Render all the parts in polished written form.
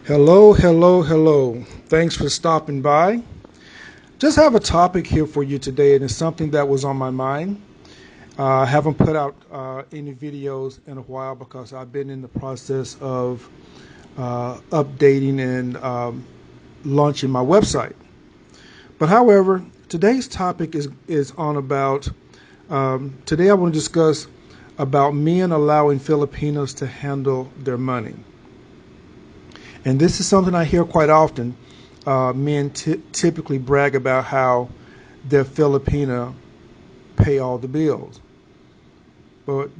Hello, hello, hello. Thanks for stopping by. Just have a topic here for you today, and it's something that was on my mind. I haven't put out any videos in a while because I've been in the process of updating and launching my website. But however, today's topic is on about, today I want to discuss about men allowing Filipinos to handle their money. And this is something I hear quite often. Men typically brag about how their Filipina pay all the bills. But,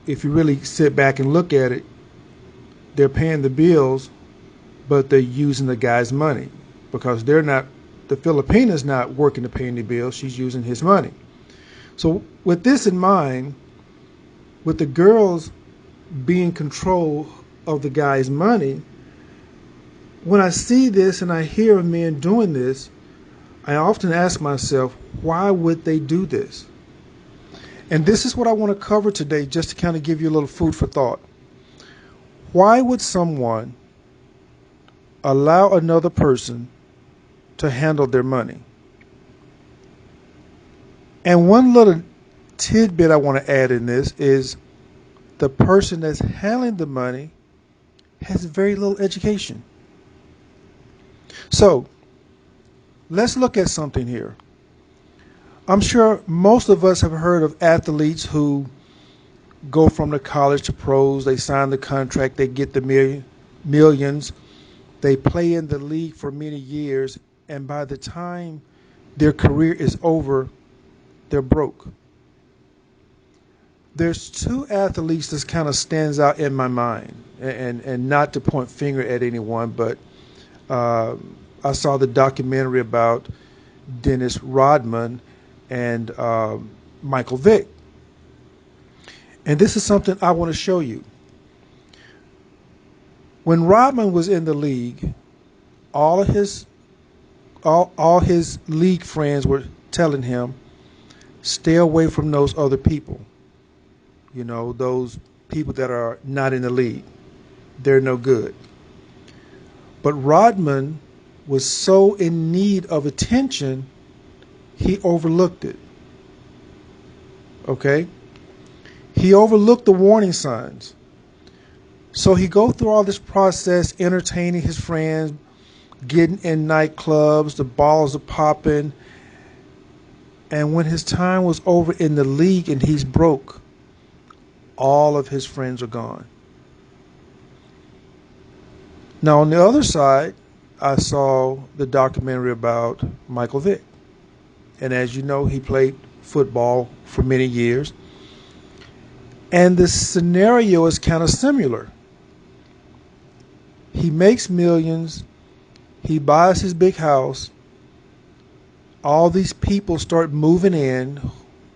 if you really sit back and look at it, they're paying the bills, but they're using the guy's money because the Filipina's not working to pay any bills. She's using his money. So with this in mind, with the girls being control of the guy's money, when I see this and I hear of men doing this, I often ask myself, why would they do this? And this is what I want to cover today, just to kind of give you a little food for thought. Why would someone allow another person to handle their money? And one little tidbit I want to add in this is the person that's handling the money has very little education. So let's look at something here. I'm sure most of us have heard of athletes who go from the college to pros. They sign the contract, they get the millions. They play in the league for many years, and by the time their career is over, they're broke. There's two athletes that kind of stands out in my mind, and not to point finger at anyone, but I saw the documentary about Dennis Rodman and Michael Vick. And this is something I want to show you. When Rodman was in the league, all his league friends were telling him, stay away from those other people. Those people that are not in the league. They're no good. But Rodman was so in need of attention, he overlooked it. Okay? He overlooked the warning signs. So he go through all this process, entertaining his friends, getting in nightclubs, the balls are popping. And when his time was over in the league and he's broke, all of his friends are gone. Now on the other side, I saw the documentary about Michael Vick. And as you know, he played football for many years. And the scenario is kind of similar. He makes millions. He buys his big house. All these people start moving in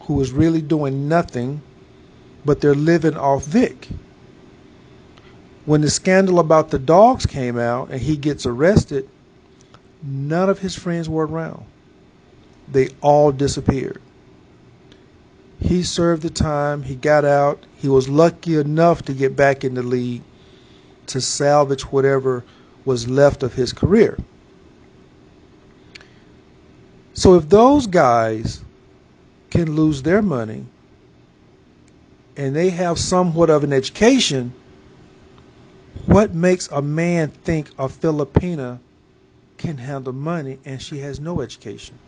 who is really doing nothing, but they're living off Vic. When the scandal about the dogs came out and he gets arrested, none of his friends were around. They all disappeared. He served the time. He got out. He was lucky enough to get back in the league to salvage whatever was left of his career. So if those guys can lose their money and they have somewhat of an education, what makes a man think a Filipina can handle money and she has no education?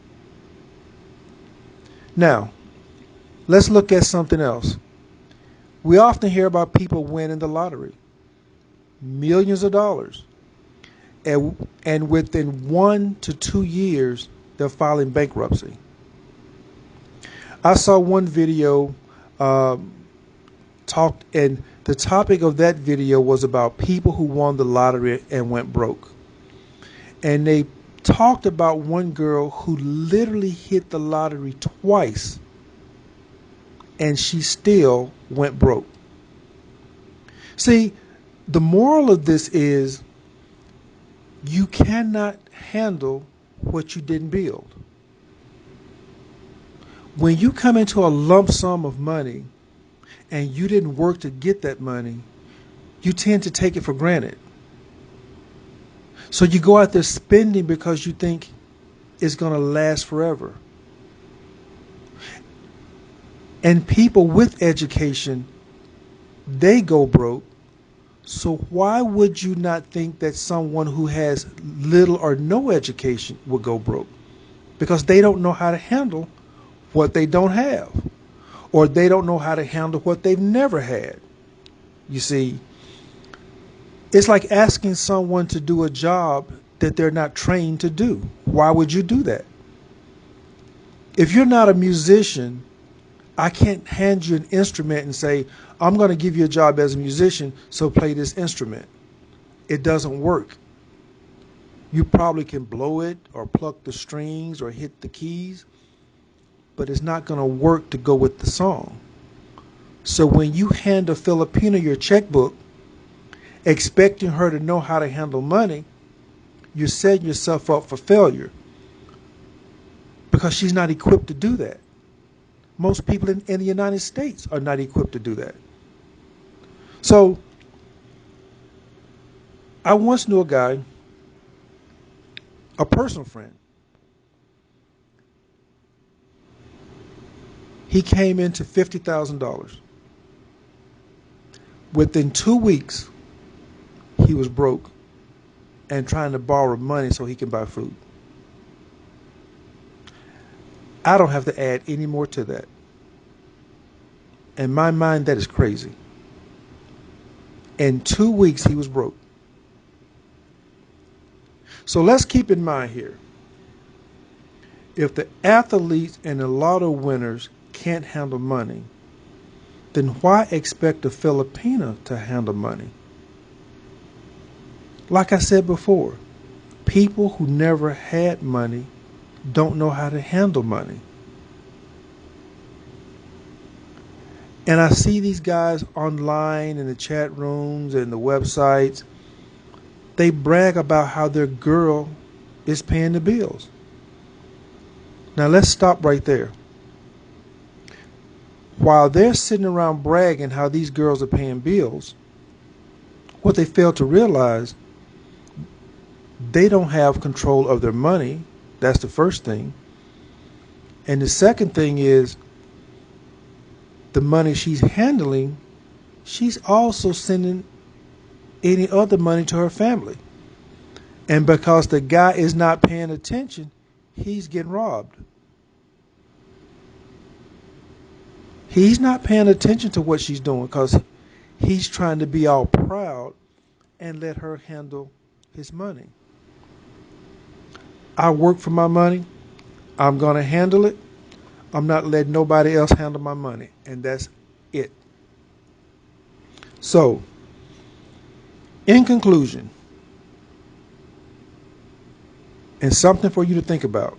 Now, let's look at something else. We often hear about people winning the lottery, millions of dollars, and within 1 to 2 years, they're filing bankruptcy. I saw one video and the topic of that video was about people who won the lottery and went broke. And they talked about one girl who literally hit the lottery twice and she still went broke. See, the moral of this is you cannot handle what you didn't build. When you come into a lump sum of money and you didn't work to get that money, you tend to take it for granted. So you go out there spending because you think it's going to last forever. And people with education, they go broke. So why would you not think that someone who has little or no education would go broke? Because they don't know how to handle what they don't have, or they don't know how to handle what they've never had. You see, it's like asking someone to do a job that they're not trained to do. Why would you do that? If you're not a musician, I can't hand you an instrument and say, I'm going to give you a job as a musician, so play this instrument. It doesn't work. You probably can blow it or pluck the strings or hit the keys, but it's not going to work to go with the song. So when you hand a Filipina your checkbook, expecting her to know how to handle money, you're setting yourself up for failure because she's not equipped to do that. Most people in the United States are not equipped to do that. So I once knew a guy, a personal friend. He came into $50,000. Within 2 weeks, he was broke and trying to borrow money so he can buy food. I don't have to add any more to that. In my mind, that is crazy. In 2 weeks, he was broke. So let's keep in mind here, if the athletes and the lotto winners can't handle money, then why expect a Filipina to handle money? Like I said before, people who never had money don't know how to handle money. And I see these guys online in the chat rooms and the websites, they brag about how their girl is paying the bills. Now let's stop right there. While they're sitting around bragging how these girls are paying bills, what they fail to realize, they don't have control of their money. That's the first thing. And the second thing is, the money she's handling, she's also sending any other money to her family. And because the guy is not paying attention, he's getting robbed. He's not paying attention to what she's doing because he's trying to be all proud and let her handle his money. I work for my money. I'm going to handle it. I'm not letting nobody else handle my money. And that's it. So, in conclusion, and something for you to think about,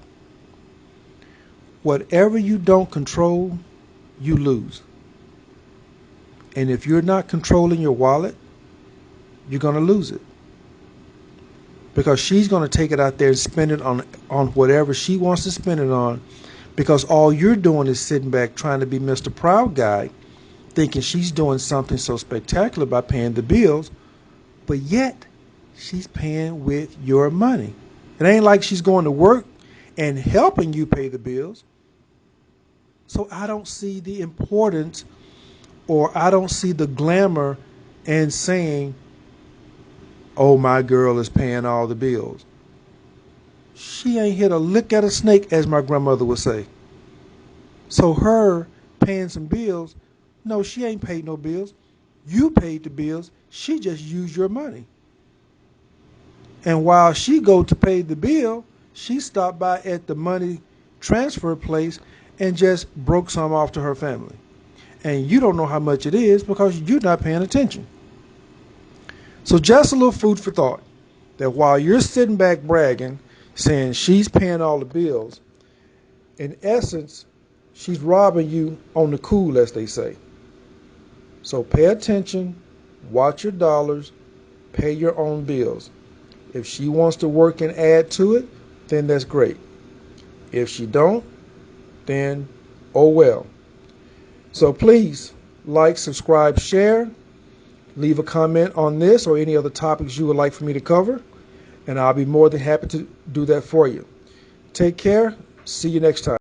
whatever you don't control, you lose. And if you're not controlling your wallet, you're going to lose it. Because she's going to take it out there and spend it on whatever she wants to spend it on, because all you're doing is sitting back trying to be Mr. Proud Guy, thinking she's doing something so spectacular by paying the bills, but yet she's paying with your money. It ain't like she's going to work and helping you pay the bills. So I don't see the importance, or I don't see the glamour in saying, oh, my girl is paying all the bills. She ain't hit a lick at a snake, as my grandmother would say. So her paying some bills, no, she ain't paid no bills. You paid the bills. She just used your money. And while she go to pay the bill, she stopped by at the money transfer place and just broke some off to her family. And you don't know how much it is because you're not paying attention. So just a little food for thought, that while you're sitting back bragging, saying she's paying all the bills, in essence, she's robbing you on the cool, as they say. So pay attention, watch your dollars, pay your own bills. If she wants to work and add to it, then that's great. If she don't, then oh well. So please like, subscribe, share. Leave a comment on this or any other topics you would like for me to cover. and I'll be more than happy to do that for you. Take care. See you next time.